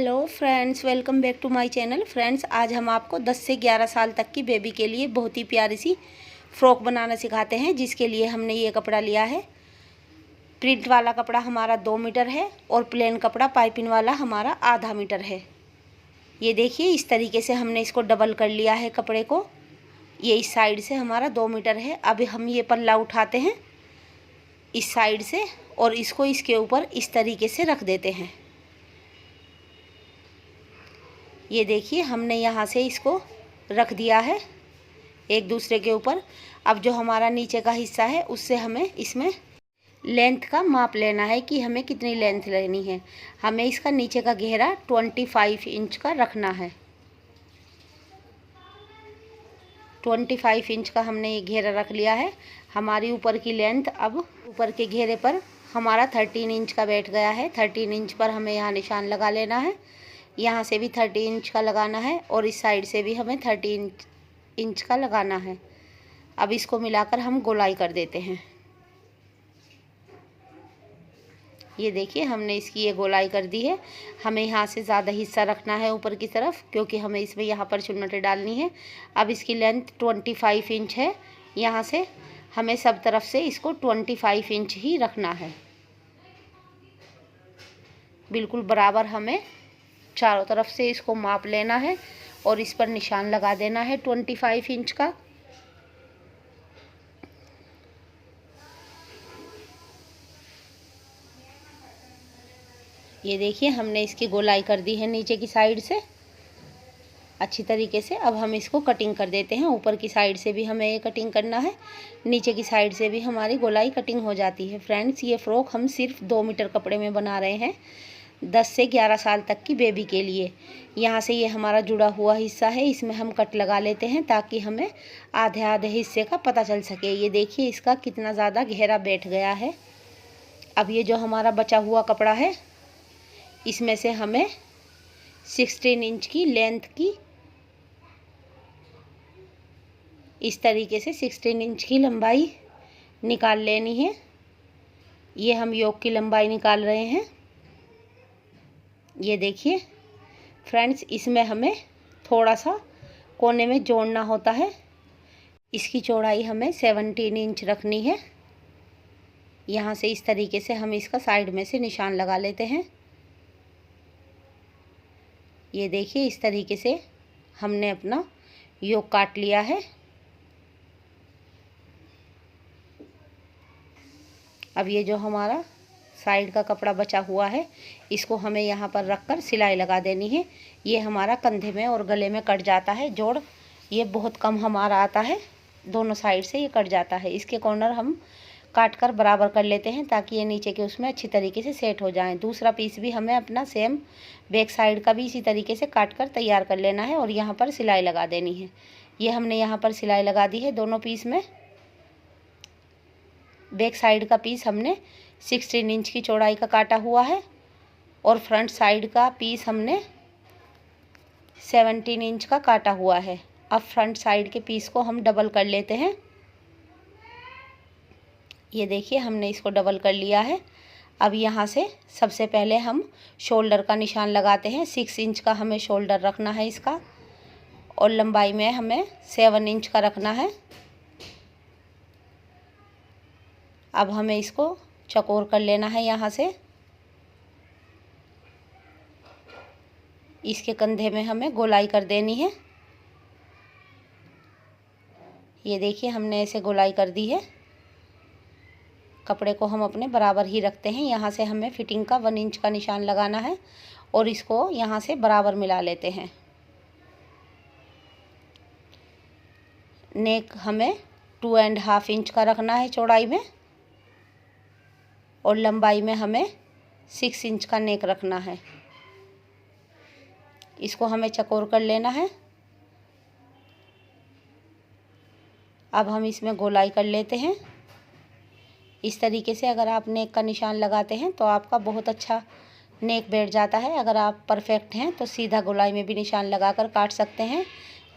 Hello friends, welcome back to my channel. Friends, आज हम आपको 10 से 11 साल तक की बेबी के लिए बहुत ही प्यारी सी फ्रॉक बनाना सिखाते हैं, जिसके लिए हमने ये कपड़ा लिया है। प्रिंट वाला कपड़ा हमारा 2 मीटर है और प्लेन कपड़ा पाइपिंग वाला हमारा आधा मीटर है। ये देखिए, इस तरीके से हमने इसको डबल कर लिया है कपड़े को। ये इस साइड से हमारा 2 मीटर है। अब हम ये पल्ला उठाते हैं इस साइड से और इसको इसके ऊपर इस तरीके से रख देते हैं। ये देखिए, हमने यहाँ से इसको रख दिया है एक दूसरे के ऊपर। अब जो हमारा नीचे का हिस्सा है उससे हमें इसमें लेंथ का माप लेना है कि हमें कितनी लेंथ लेनी है। हमें इसका नीचे का घेरा 25 इंच का रखना है। 25 इंच का हमने ये घेरा रख लिया है। हमारी ऊपर की लेंथ अब ऊपर के घेरे पर हमारा 13 इंच का बैठ गया है। 13 इंच पर हमें यहाँ निशान लगा लेना है। यहाँ से भी 30 इंच का लगाना है और इस साइड से भी हमें 30 इंच का लगाना है। अब इसको मिलाकर हम गोलाई कर देते हैं। ये देखिए, हमने इसकी ये गोलाई कर दी है। हमें यहाँ से ज़्यादा हिस्सा रखना है ऊपर की तरफ, क्योंकि हमें इसमें यहाँ पर चुन्नटें डालनी है। अब इसकी लेंथ 25 इंच है। यहाँ से हमें सब तरफ से इसको 25 इंच ही रखना है। बिल्कुल बराबर हमें चारों तरफ से इसको माप लेना है और इस पर निशान लगा देना है 25 इंच का। ये देखिए, हमने इसकी गोलाई कर दी है नीचे की साइड से अच्छी तरीके से। अब हम इसको कटिंग कर देते हैं। ऊपर की साइड से भी हमें ये कटिंग करना है, नीचे की साइड से भी हमारी गोलाई कटिंग हो जाती है। फ्रेंड्स, ये फ्रॉक हम सिर्फ 2 मीटर कपड़े में बना रहे हैं 10 से 11 साल तक की बेबी के लिए। यहाँ से ये हमारा जुड़ा हुआ हिस्सा है, इसमें हम कट लगा लेते हैं ताकि हमें आधे आधे हिस्से का पता चल सके। ये देखिए, इसका कितना ज़्यादा गहरा बैठ गया है। अब ये जो हमारा बचा हुआ कपड़ा है, इसमें से हमें 16 इंच की लेंथ की इस तरीके से 16 इंच की लंबाई निकाल लेनी है। ये हम योक की लंबाई निकाल रहे हैं। ये देखिए फ्रेंड्स, इसमें हमें थोड़ा सा कोने में जोड़ना होता है। इसकी चौड़ाई हमें 17 इंच रखनी है। यहाँ से इस तरीके से हम इसका साइड में से निशान लगा लेते हैं। ये देखिए, इस तरीके से हमने अपना योक काट लिया है। अब ये जो हमारा साइड का कपड़ा बचा हुआ है, इसको हमें यहाँ पर रखकर सिलाई लगा देनी है। ये हमारा कंधे में और गले में कट जाता है जोड़। ये बहुत कम हमारा आता है, दोनों साइड से ये कट जाता है। इसके कॉर्नर हम काट कर बराबर कर लेते हैं ताकि ये नीचे के उसमें अच्छी तरीके से सेट हो जाएं। दूसरा पीस भी हमें अपना सेम बैक साइड का भी इसी तरीके से काट कर तैयार कर लेना है और यहाँ पर सिलाई लगा देनी है। ये हमने यहाँ पर सिलाई लगा दी है दोनों पीस में। बैक साइड का पीस हमने 16 इंच की चौड़ाई का काटा हुआ है और फ्रंट साइड का पीस हमने 17 इंच का काटा हुआ है। अब फ्रंट साइड के पीस को हम डबल कर लेते हैं। ये देखिए, हमने इसको डबल कर लिया है। अब यहाँ से सबसे पहले हम शोल्डर का निशान लगाते हैं। 6 इंच का हमें शोल्डर रखना है इसका और लंबाई में हमें 7 इंच का रखना है। अब हमें इसको चौकोर कर लेना है। यहाँ से इसके कंधे में हमें गोलाई कर देनी है। ये देखिए, हमने ऐसे गोलाई कर दी है। कपड़े को हम अपने बराबर ही रखते हैं। यहाँ से हमें फिटिंग का 1 इंच का निशान लगाना है और इसको यहाँ से बराबर मिला लेते हैं। नेक हमें 2.5 इंच का रखना है चौड़ाई में और लंबाई में हमें 6 इंच का नेक रखना है। इसको हमें चौकोर कर लेना है। अब हम इसमें गोलाई कर लेते हैं। इस तरीके से अगर आप नेक का निशान लगाते हैं तो आपका बहुत अच्छा नेक बैठ जाता है। अगर आप परफेक्ट हैं तो सीधा गोलाई में भी निशान लगाकर काट सकते हैं।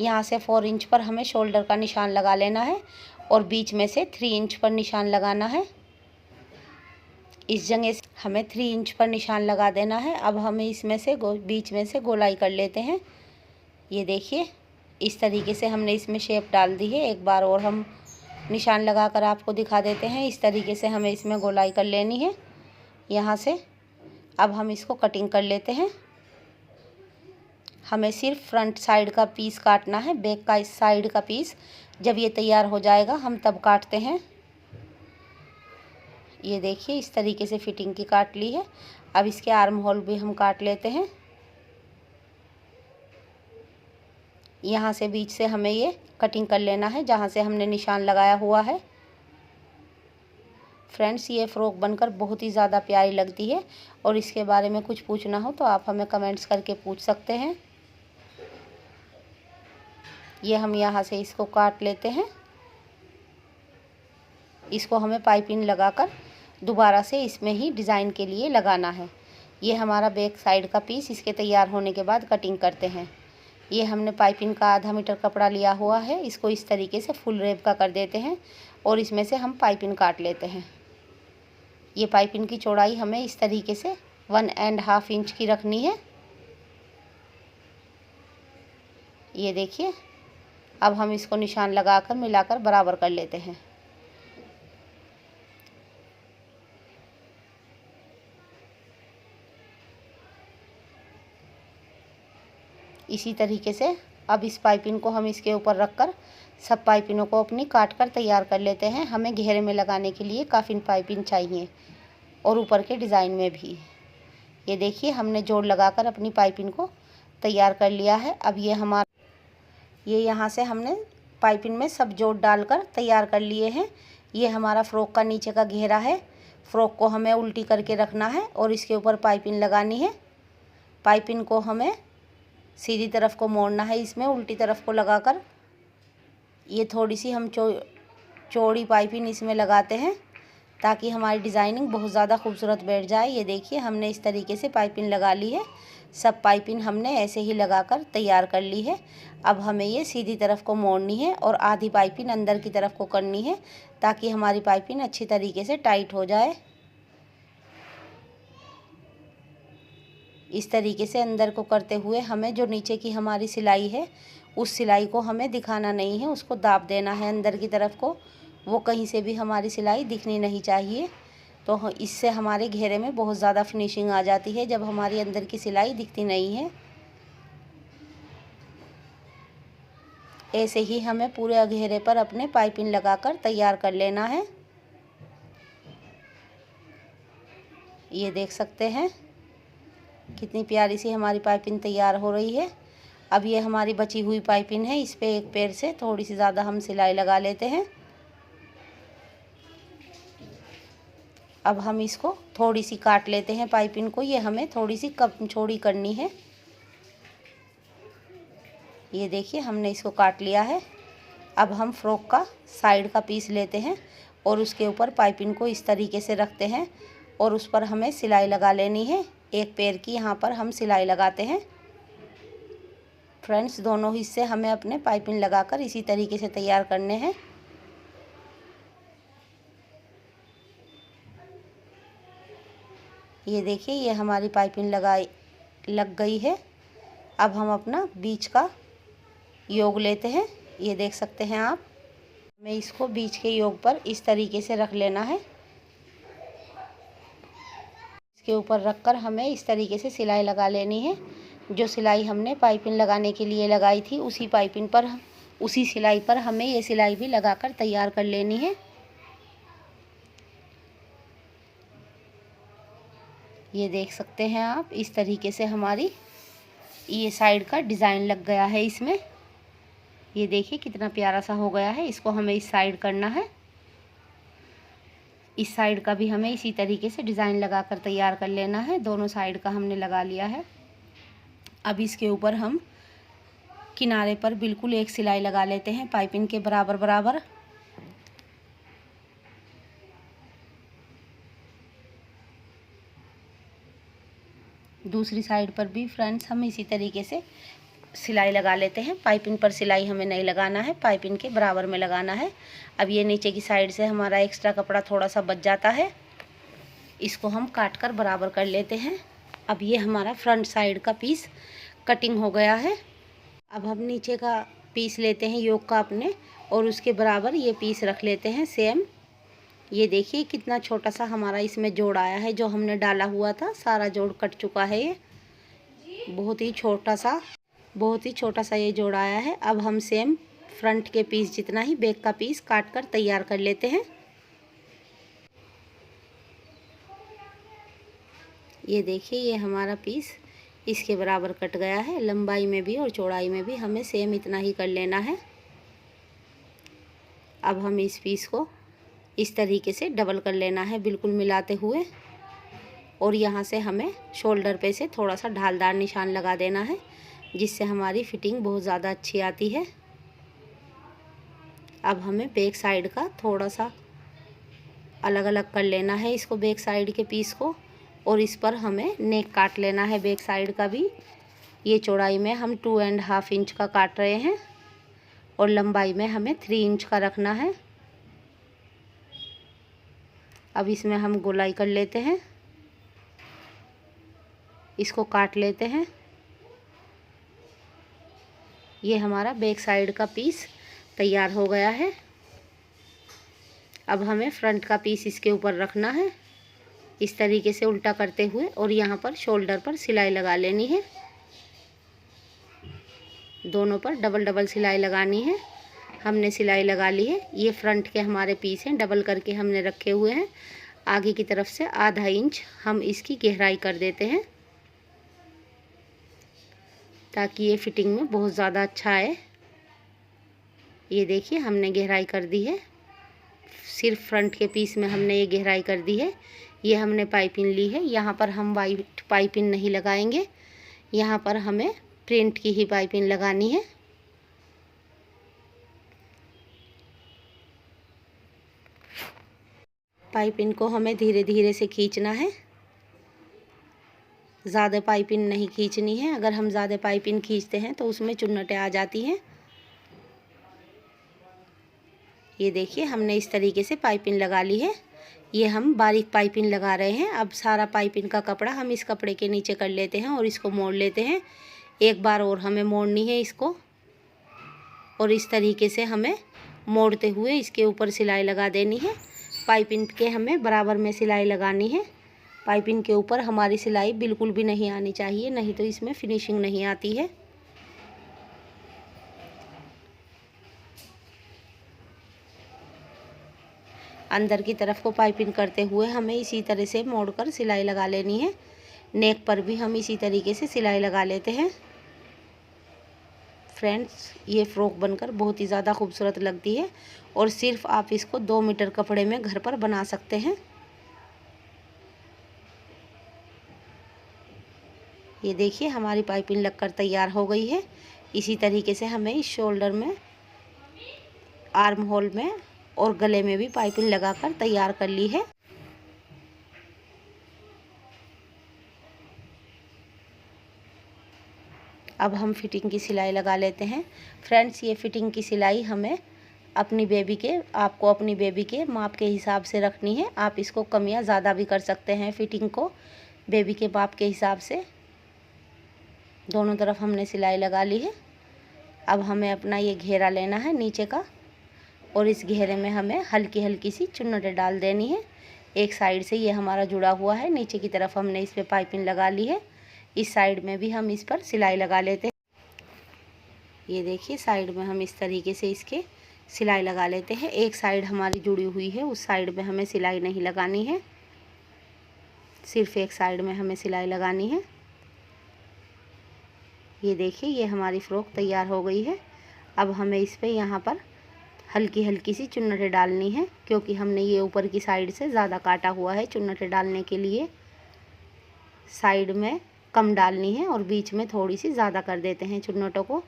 यहाँ से 4 इंच पर हमें शोल्डर का निशान लगा लेना है और बीच में से 3 इंच पर निशान लगाना है। इस जगह से हमें 3 इंच पर निशान लगा देना है। अब हमें इसमें से बीच में से गोलाई कर लेते हैं। ये देखिए इस तरीके से हमने इसमें शेप डाल दी है। एक बार और हम निशान लगाकर आपको दिखा देते हैं। इस तरीके से हमें इसमें गोलाई कर लेनी है यहाँ से। अब हम इसको कटिंग कर लेते हैं। हमें सिर्फ फ्रंट साइड का पीस काटना है, बैक का इस साइड का पीस जब ये तैयार हो जाएगा हम तब काटते हैं। ये देखिए इस तरीके से फिटिंग की काट ली है। अब इसके आर्म होल भी हम काट लेते हैं। यहाँ से बीच से हमें ये कटिंग कर लेना है जहाँ से हमने निशान लगाया हुआ है। फ्रेंड्स ये फ़्रॉक बनकर बहुत ही ज़्यादा प्यारी लगती है और इसके बारे में कुछ पूछना हो तो आप हमें कमेंट्स करके पूछ सकते हैं। ये हम यहाँ से इसको काट लेते हैं। इसको हमें पाइपिंग लगाकर दोबारा से इसमें ही डिज़ाइन के लिए लगाना है। ये हमारा बैक साइड का पीस। इसके तैयार होने के बाद कटिंग करते हैं। ये हमने पाइपिंग का आधा मीटर कपड़ा लिया हुआ है। इसको इस तरीके से फुल रेब का कर देते हैं और इसमें से हम पाइपिंग काट लेते हैं। ये पाइपिंग की चौड़ाई हमें इस तरीके से 1.5 इंच की रखनी है। ये देखिए अब हम इसको निशान लगाकर मिलाकर बराबर कर लेते हैं। इसी तरीके से अब इस पाइपिंग को हम इसके ऊपर रखकर सब पाइपिंगों को अपनी काट कर तैयार कर लेते हैं। हमें घेरे में लगाने के लिए काफ़ी पाइपिंग चाहिए और ऊपर के डिज़ाइन में भी। ये देखिए हमने जोड़ लगाकर अपनी पाइपिंग को तैयार कर लिया है। अब ये यहाँ से हमने पाइपिंग में सब जोड़ डालकर तैयार कर लिए हैं। ये हमारा फ़्रॉक का नीचे का घेरा है। फ़्रॉक को हमें उल्टी करके रखना है और इसके ऊपर पाइपिंग लगानी है। पाइपिंग को हमें सीधी तरफ को मोड़ना है, इसमें उल्टी तरफ को लगाकर ये थोड़ी सी हम चौड़ी पाइपिंग इसमें लगाते हैं ताकि हमारी डिज़ाइनिंग बहुत ज़्यादा खूबसूरत बैठ जाए। ये देखिए हमने इस तरीके से पाइपिंग लगा ली है। सब पाइपिंग हमने ऐसे ही लगाकर तैयार कर ली है। अब हमें ये सीधी तरफ को मोड़नी है और आधी पाइपिंग अंदर की तरफ को करनी है ताकि हमारी पाइपिंग अच्छी तरीके से टाइट हो जाए। इस तरीके से अंदर को करते हुए हमें जो नीचे की हमारी सिलाई है उस सिलाई को हमें दिखाना नहीं है, उसको दाब देना है अंदर की तरफ को। वो कहीं से भी हमारी सिलाई दिखनी नहीं चाहिए। तो इससे हमारे घेरे में बहुत ज़्यादा फिनिशिंग आ जाती है जब हमारी अंदर की सिलाई दिखती नहीं है। ऐसे ही हमें पूरे घेरे पर अपने पाइपिंग लगाकर तैयार कर लेना है। ये देख सकते हैं कितनी प्यारी सी हमारी पाइपिंग तैयार हो रही है। अब ये हमारी बची हुई पाइपिंग है, इस पे एक पैर से थोड़ी सी ज़्यादा हम सिलाई लगा लेते हैं। अब हम इसको थोड़ी सी काट लेते हैं पाइपिंग को। ये हमें थोड़ी सी कम चौड़ी करनी है। ये देखिए हमने इसको काट लिया है। अब हम फ़्रॉक का साइड का पीस लेते हैं और उसके ऊपर पाइपिंग को इस तरीके से रखते हैं और उस पर हमें सिलाई लगा लेनी है। एक पैर की यहाँ पर हम सिलाई लगाते हैं। फ्रेंड्स दोनों हिस्से हमें अपने पाइपिंग लगाकर इसी तरीके से तैयार करने हैं। ये देखिए ये हमारी पाइपिंग लग गई है। अब हम अपना बीच का योग लेते हैं। ये देख सकते हैं आप, हमें इसको बीच के योग पर इस तरीके से रख लेना है। इसके ऊपर रखकर हमें इस तरीके से सिलाई लगा लेनी है। जो सिलाई हमने पाइपिंग लगाने के लिए लगाई थी उसी सिलाई पर हमें ये सिलाई भी लगाकर तैयार कर लेनी है। ये देख सकते हैं आप, इस तरीके से हमारी ये साइड का डिज़ाइन लग गया है इसमें। ये देखिए कितना प्यारा सा हो गया है। इसको हमें इस साइड करना है। इस साइड का भी हमें इसी तरीके से डिज़ाइन लगाकर तैयार कर लेना है। दोनों साइड का हमने लगा लिया है। अब इसके ऊपर हम किनारे पर बिल्कुल एक सिलाई लगा लेते हैं पाइपिंग के बराबर बराबर। दूसरी साइड पर भी फ्रेंड्स हम इसी तरीके से सिलाई लगा लेते हैं। पाइपिंग पर सिलाई हमें नहीं लगाना है, पाइपिंग के बराबर में लगाना है। अब ये नीचे की साइड से हमारा एक्स्ट्रा कपड़ा थोड़ा सा बच जाता है। इसको हम काट कर बराबर कर लेते हैं। अब ये हमारा फ्रंट साइड का पीस कटिंग हो गया है। अब हम नीचे का पीस लेते हैं योक का अपने, और उसके बराबर ये पीस रख लेते हैं सेम। ये देखिए कितना छोटा सा हमारा इसमें जोड़ आया है, जो हमने डाला हुआ था सारा जोड़ कट चुका है। ये बहुत ही छोटा सा ये जोड़ आया है। अब हम सेम फ्रंट के पीस जितना ही बैक का पीस काट कर तैयार कर लेते हैं। ये देखिए ये हमारा पीस इसके बराबर कट गया है। लंबाई में भी और चौड़ाई में भी हमें सेम इतना ही कर लेना है। अब हम इस पीस को इस तरीके से डबल कर लेना है बिल्कुल मिलाते हुए, और यहाँ से हमें शोल्डर पे से थोड़ा सा ढालदार निशान लगा देना है, जिससे हमारी फिटिंग बहुत ज़्यादा अच्छी आती है। अब हमें बैक साइड का थोड़ा सा अलग अलग कर लेना है इसको, बैक साइड के पीस को, और इस पर हमें नेक काट लेना है बैक साइड का भी। ये चौड़ाई में हम 2.5 इंच का काट रहे हैं, और लंबाई में हमें 3 इंच का रखना है। अब इसमें हम गोलाई कर लेते हैं, इसको काट लेते हैं। ये हमारा बैक साइड का पीस तैयार हो गया है। अब हमें फ्रंट का पीस इसके ऊपर रखना है इस तरीके से उल्टा करते हुए, और यहाँ पर शोल्डर पर सिलाई लगा लेनी है। दोनों पर डबल डबल सिलाई लगानी है। हमने सिलाई लगा ली है। ये फ्रंट के हमारे पीस हैं, डबल करके हमने रखे हुए हैं। आगे की तरफ से ½ इंच हम इसकी गहराई कर देते हैं, ताकि ये फिटिंग में बहुत ज़्यादा अच्छा आए। ये देखिए हमने गहराई कर दी है, सिर्फ फ्रंट के पीस में हमने ये गहराई कर दी है। ये हमने पाइपिंग ली है। यहाँ पर हम वाइट पाइपिंग नहीं लगाएंगे, यहाँ पर हमें प्रिंट की ही पाइपिंग लगानी है। पाइपिंग को हमें धीरे धीरे से खींचना है, ज़्यादा पाइपिंग नहीं खींचनी है। अगर हम ज़्यादा पाइपिंग खींचते हैं तो उसमें चुन्नटें आ जाती हैं। ये देखिए हमने इस तरीके से पाइपिंग लगा ली है। ये हम बारीक पाइपिंग लगा रहे हैं। अब सारा पाइपिंग का कपड़ा हम इस कपड़े के नीचे कर लेते हैं और इसको मोड़ लेते हैं। एक बार और हमें मोड़नी है इसको, और इस तरीके से हमें मोड़ते हुए इसके ऊपर सिलाई लगा देनी है। पाइपिंग के हमें बराबर में सिलाई लगानी है। पाइपिंग के ऊपर हमारी सिलाई बिल्कुल भी नहीं आनी चाहिए, नहीं तो इसमें फिनिशिंग नहीं आती है। अंदर की तरफ को पाइपिंग करते हुए हमें इसी तरह से मोड़कर सिलाई लगा लेनी है। नेक पर भी हम इसी तरीके से सिलाई लगा लेते हैं। फ्रेंड्स, ये फ़्रॉक बनकर बहुत ही ज़्यादा खूबसूरत लगती है, और सिर्फ आप इसको 2 मीटर कपड़े में घर पर बना सकते हैं। ये देखिए हमारी पाइपिंग लगकर तैयार हो गई है। इसी तरीके से हमें इस शोल्डर में, आर्म होल में और गले में भी पाइपिंग लगाकर तैयार कर ली है। अब हम फिटिंग की सिलाई लगा लेते हैं। फ्रेंड्स, ये फिटिंग की सिलाई हमें आपको अपनी बेबी के माप के हिसाब से रखनी है। आप इसको कम या ज़्यादा भी कर सकते हैं फिटिंग को बेबी के माप के हिसाब से। दोनों तरफ हमने सिलाई लगा ली है। अब हमें अपना ये घेरा लेना है नीचे का, और इस घेरे में हमें हल्की हल्की सी चुन्नटें डाल देनी है। एक साइड से ये हमारा जुड़ा हुआ है, नीचे की तरफ हमने इस पर पाइपिंग लगा ली है। इस साइड में भी हम इस पर सिलाई लगा लेते हैं। ये देखिए साइड में हम इस तरीके से इसके सिलाई लगा लेते हैं। एक साइड हमारी जुड़ी हुई है, उस साइड में हमें सिलाई नहीं लगानी है, सिर्फ एक साइड में हमें सिलाई लगानी है। ये देखिए ये हमारी फ़्रॉक तैयार हो गई है। अब हमें इस पर यहाँ पर हल्की हल्की सी चुन्नटें डालनी है, क्योंकि हमने ये ऊपर की साइड से ज़्यादा काटा हुआ है। चुन्नटें डालने के लिए साइड में कम डालनी है और बीच में थोड़ी सी ज़्यादा कर देते हैं चुन्नटों को।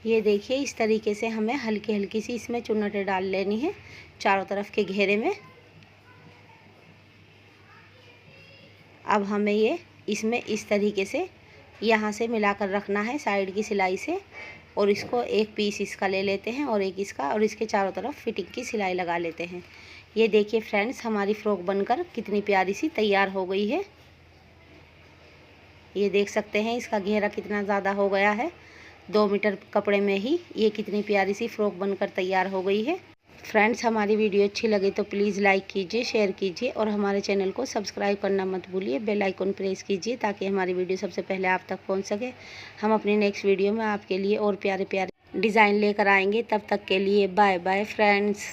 ये देखिए इस तरीके से हमें हल्की हल्की सी इसमें चुन्नटें डाल लेनी है चारों तरफ के घेरे में। अब हमें ये इसमें इस तरीके से यहाँ से मिलाकर रखना है साइड की सिलाई से, और इसको एक पीस इसका ले लेते हैं और एक इसका, और इसके चारों तरफ फिटिंग की सिलाई लगा लेते हैं। ये देखिए फ्रेंड्स, हमारी फ्रॉक बनकर कितनी प्यारी सी तैयार हो गई है। ये देख सकते हैं इसका घेरा कितना ज़्यादा हो गया है। 2 मीटर कपड़े में ही ये कितनी प्यारी सी फ्रॉक बनकर तैयार हो गई है। फ्रेंड्स, हमारी वीडियो अच्छी लगे तो प्लीज़ लाइक कीजिए, शेयर कीजिए और हमारे चैनल को सब्सक्राइब करना मत भूलिए। बेल आइकन प्रेस कीजिए ताकि हमारी वीडियो सबसे पहले आप तक पहुंच सके। हम अपनी नेक्स्ट वीडियो में आपके लिए और प्यारे प्यारे डिज़ाइन लेकर आएंगे। तब तक के लिए बाय बाय फ्रेंड्स।